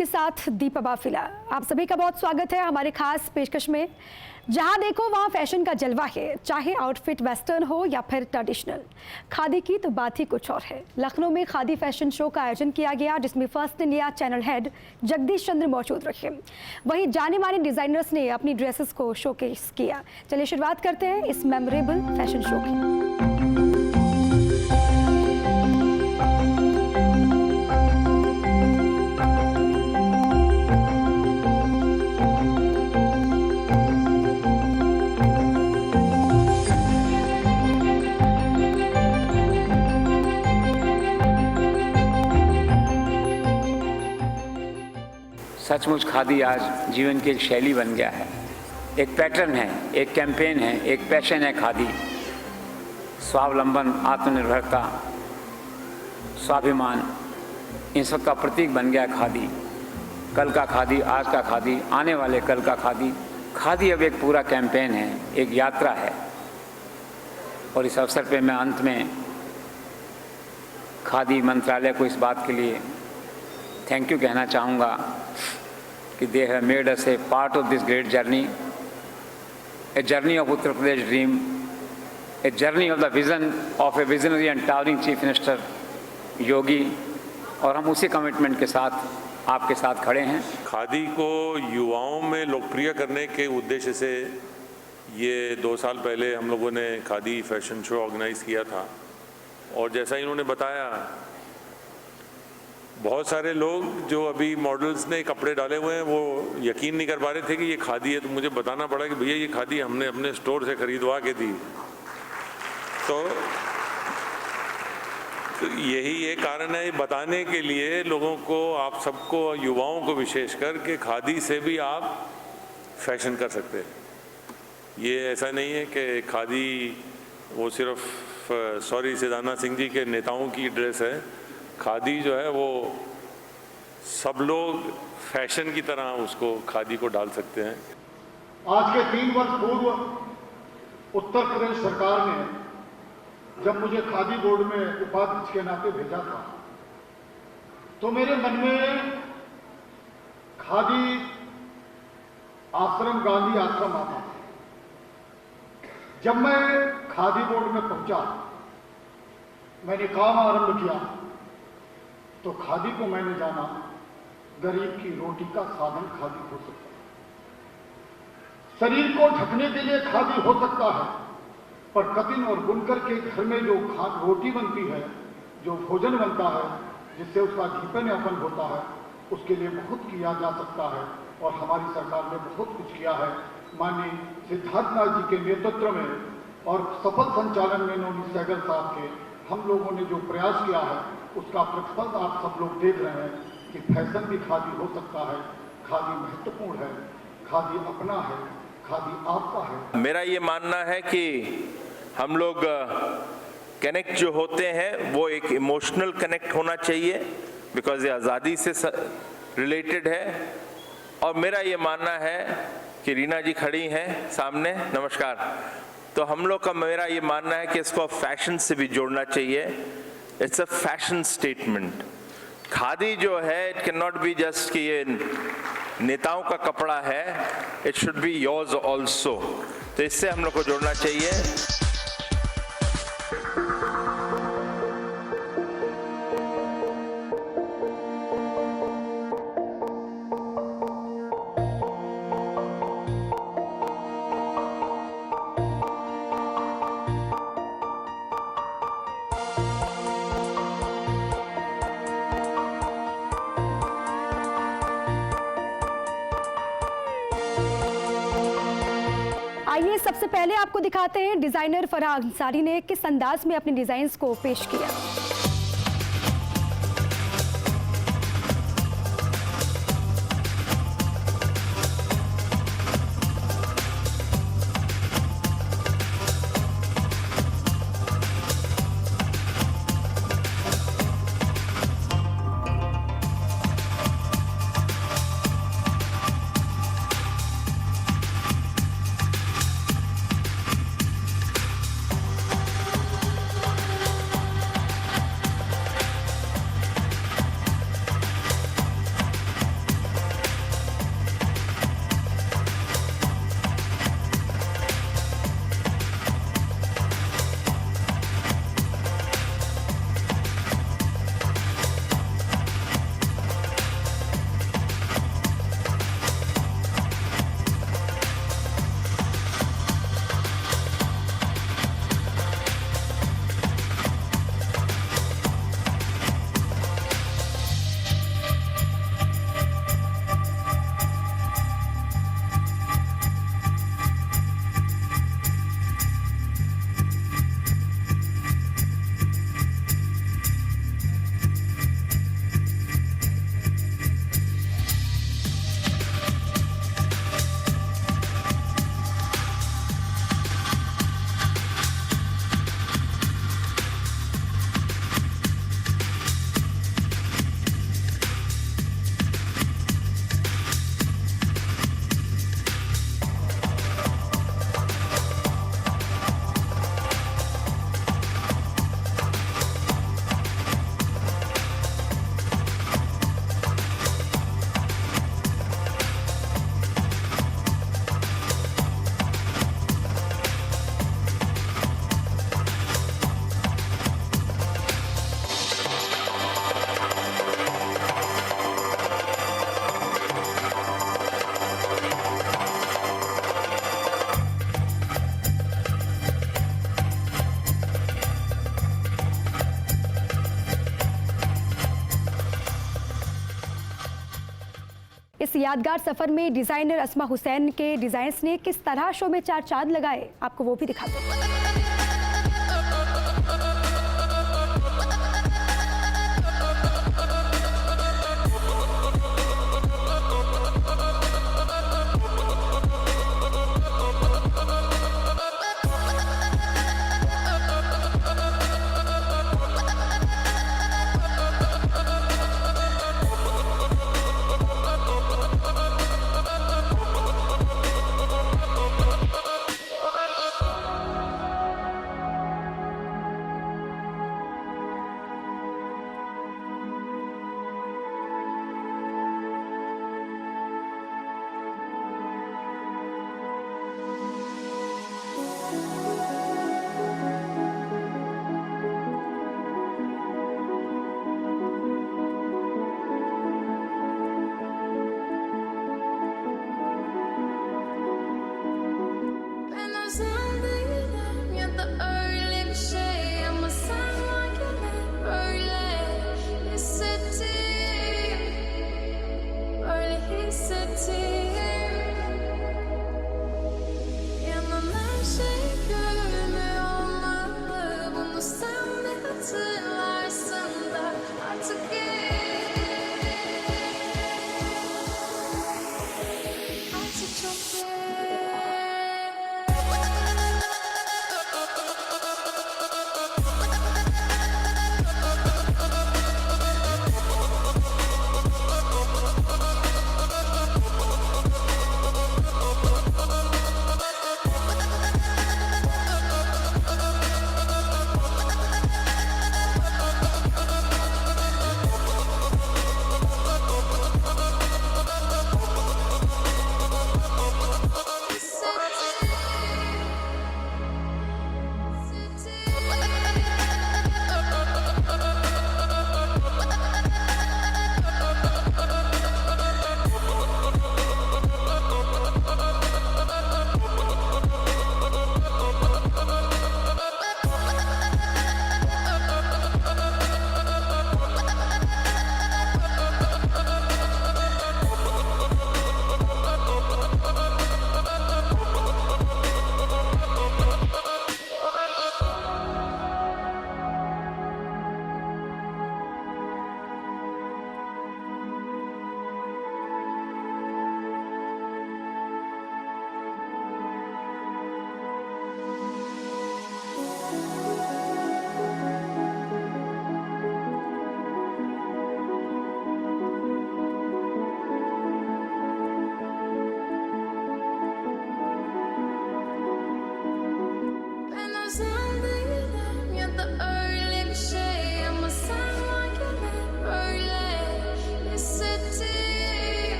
आपके साथ दीपा बाफिला। आप सभी का बहुत स्वागत है हमारे खास पेशकश में। जहां देखो वहां फैशन का जलवा है, चाहे आउटफिट वेस्टर्न हो या फिर ट्रेडिशनल। खादी की तो बात ही कुछ और है। लखनऊ में खादी फैशन शो का आयोजन किया गया, जिसमें first India channel head Jagdish Chandra मौजूद रहे। वहीं जाने माने डिजाइनर्स ने अपनी ड्रेसेस को शोकेस किया। चलिए शुरुआत करते हैं इस मेमोरेबल फैशन शो की। सचमुच खादी आज जीवन की एक शैली बन गया है, एक पैटर्न है, एक कैंपेन है, एक पैशन है। खादी स्वावलंबन, आत्मनिर्भरता, स्वाभिमान, इन सब का प्रतीक बन गया है खादी। कल का खादी, आज का खादी, आने वाले कल का खादी। खादी अब एक पूरा कैंपेन है, एक यात्रा है। और इस अवसर पे मैं अंत में खादी मंत्रालय को इस बात के लिए थैंक यू कहना चाहूँगा कि they have made us a part of this great journey, a journey of Uttar Pradesh dream, a journey of the vision of a visionary and towering Chief Minister योगी, और हम उसी कमिटमेंट के साथ आपके साथ खड़े हैं। खादी को युवाओं में लोकप्रिय करने के उद्देश्य से ये 2 साल पहले हम लोगों ने खादी फैशन शो ऑर्गेनाइज किया था। और जैसा इन्होंने बताया, बहुत सारे लोग जो अभी मॉडल्स ने कपड़े डाले हुए हैं वो यकीन नहीं कर पा रहे थे कि ये खादी है। तो मुझे बताना पड़ा कि भैया ये खादी हमने अपने स्टोर से खरीदवा के दी। तो यही एक कारण है बताने के लिए लोगों को, आप सबको, युवाओं को विशेषकर, कि खादी से भी आप फैशन कर सकते हैं। ये ऐसा नहीं है कि खादी वो सिर्फ सिद्धाना सिंह जी के नेताओं की ड्रेस है। खादी जो है वो सब लोग फैशन की तरह उसको, खादी को डाल सकते हैं। आज के 3 वर्ष पूर्व उत्तर प्रदेश सरकार ने जब मुझे खादी बोर्ड में उपाध्यक्ष के नाते भेजा था, तो मेरे मन में खादी आश्रम, गांधी आश्रम आता था। जब मैं खादी बोर्ड में पहुंचा, मैंने काम आरंभ किया, तो खादी को मैंने जाना गरीब की रोटी का साधन खादी हो सकता है। शरीर को ढकने के लिए खादी हो सकता है, पर कतिन और बुनकर के घर में जो रोटी बनती है, जो भोजन बनता है, जिससे उसका जीवनयापन होता है, उसके लिए बहुत किया जा सकता है। और हमारी सरकार ने बहुत कुछ किया है। माननीय सिद्धार्थनाथ जी के नेतृत्व में और सफल संचालन में नोनी सहगल साहब के हम लोगों ने जो प्रयास किया है, उसका प्रतिफल आप सब लोग देख रहे हैं कि फैशन भी खादी हो सकता है। खादी महत्वपूर्ण है, खादी अपना है, खादी आपका है। मेरा ये मानना है कि हम लोग कनेक्ट जो होते हैं वो एक इमोशनल कनेक्ट होना चाहिए, बिकॉज ये आज़ादी से रिलेटेड है। और मेरा ये मानना है कि रीना जी खड़ी हैं सामने, नमस्कार। तो हम लोग का, मेरा ये मानना है कि इसको फैशन से भी जोड़ना चाहिए। It's a fashion statement. Khadi जो है, it can not be just कि ये नेताओं का कपड़ा है, it should be yours also. तो इससे हम लोग को जोड़ना चाहिए। आइए सबसे पहले आपको दिखाते हैं डिजाइनर फराह अंसारी ने किस अंदाज में अपने डिजाइन्स को पेश किया। इस यादगार सफर में डिजाइनर अस्मा हुसैन के डिजाइन्स ने किस तरह शो में चार चांद लगाए, आपको वो भी दिखाते हैं।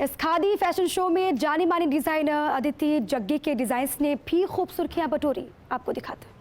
इस खादी फैशन शो में जानी मानी डिजाइनर अदिति जग्गी के डिजाइन्स ने भी खूब सुर्खियां बटोरी, आपको दिखाते हैं।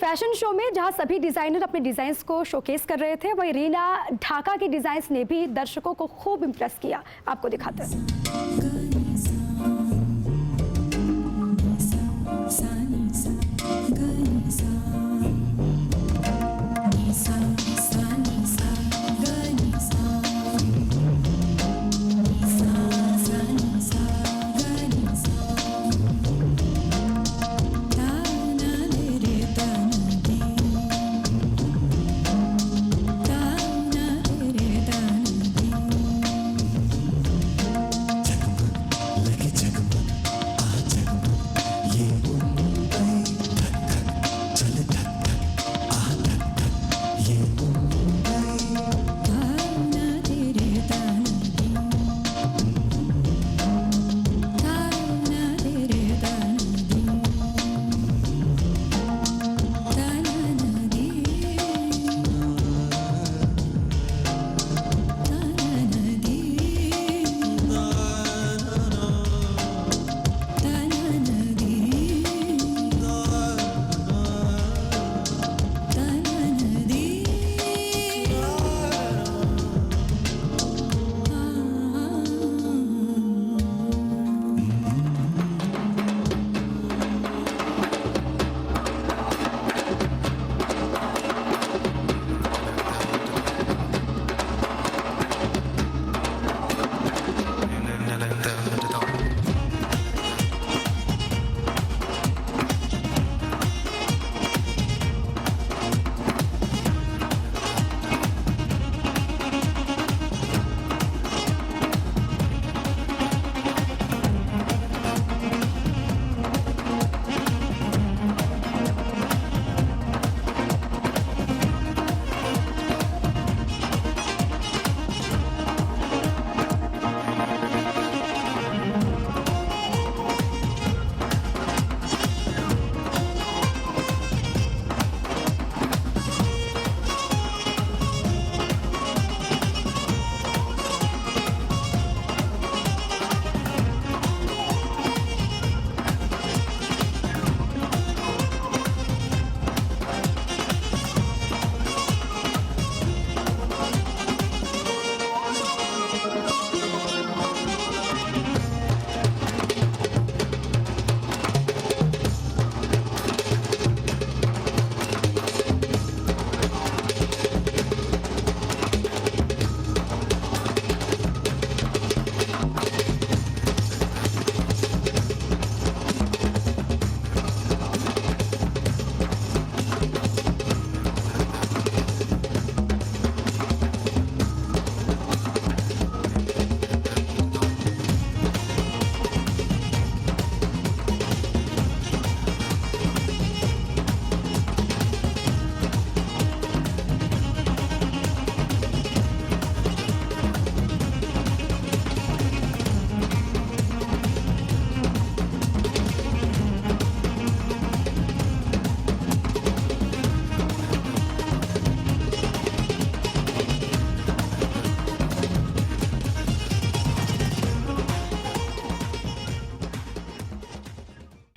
फैशन शो में जहां सभी डिजाइनर अपने डिजाइन्स को शोकेस कर रहे थे, वहीं रीना ढाका की डिजाइन्स ने भी दर्शकों को खूब इम्प्रेस किया। आपको दिखाते हैं।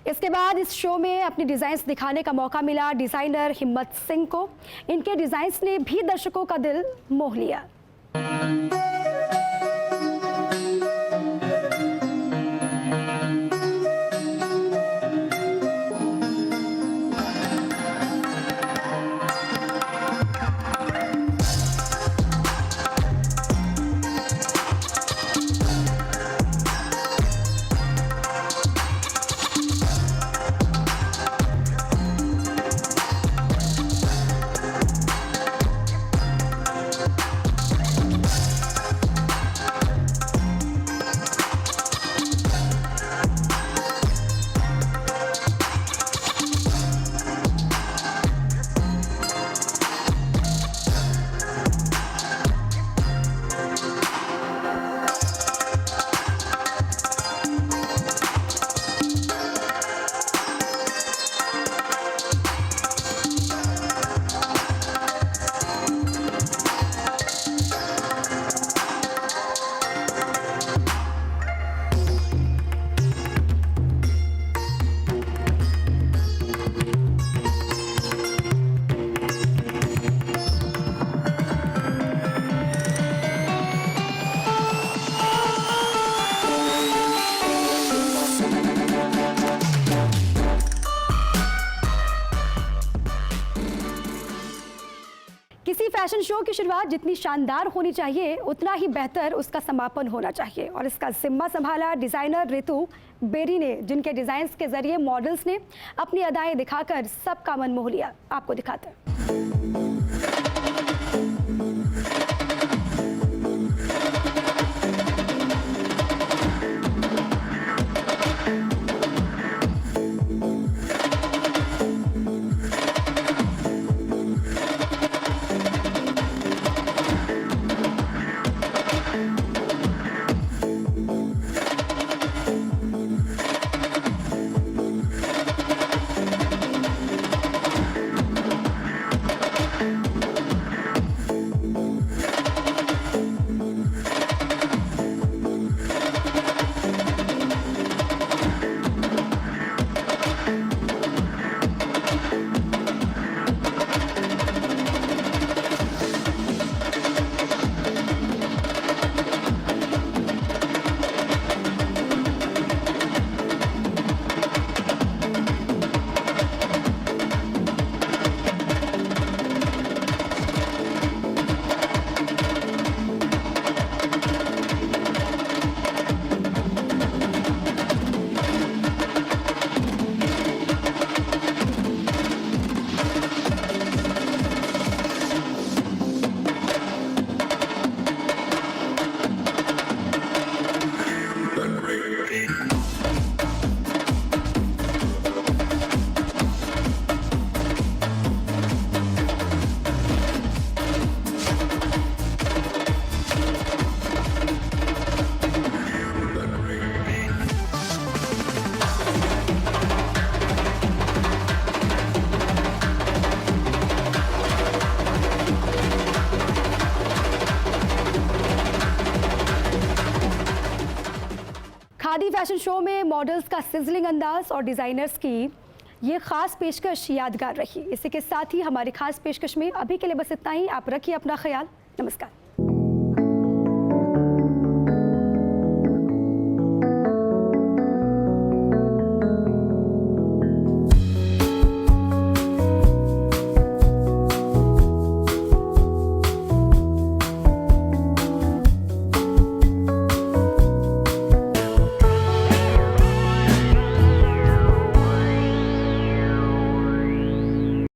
इसके बाद इस शो में अपनी डिज़ाइंस दिखाने का मौका मिला डिज़ाइनर हिम्मत सिंह को। इनके डिज़ाइंस ने भी दर्शकों का दिल मोह लिया। फैशन शो की शुरुआत जितनी शानदार होनी चाहिए उतना ही बेहतर उसका समापन होना चाहिए, और इसका जिम्मा संभाला डिज़ाइनर रितु बेरी ने, जिनके डिज़ाइंस के जरिए मॉडल्स ने अपनी अदाएं दिखाकर सबका मन मोह लिया। आपको दिखाते हैं। खादी फैशन शो में मॉडल्स का सिजलिंग अंदाज और डिज़ाइनर्स की ये खास पेशकश यादगार रही। इसी के साथ ही हमारी खास पेशकश में अभी के लिए बस इतना ही। आप रखिए अपना ख्याल। नमस्कार।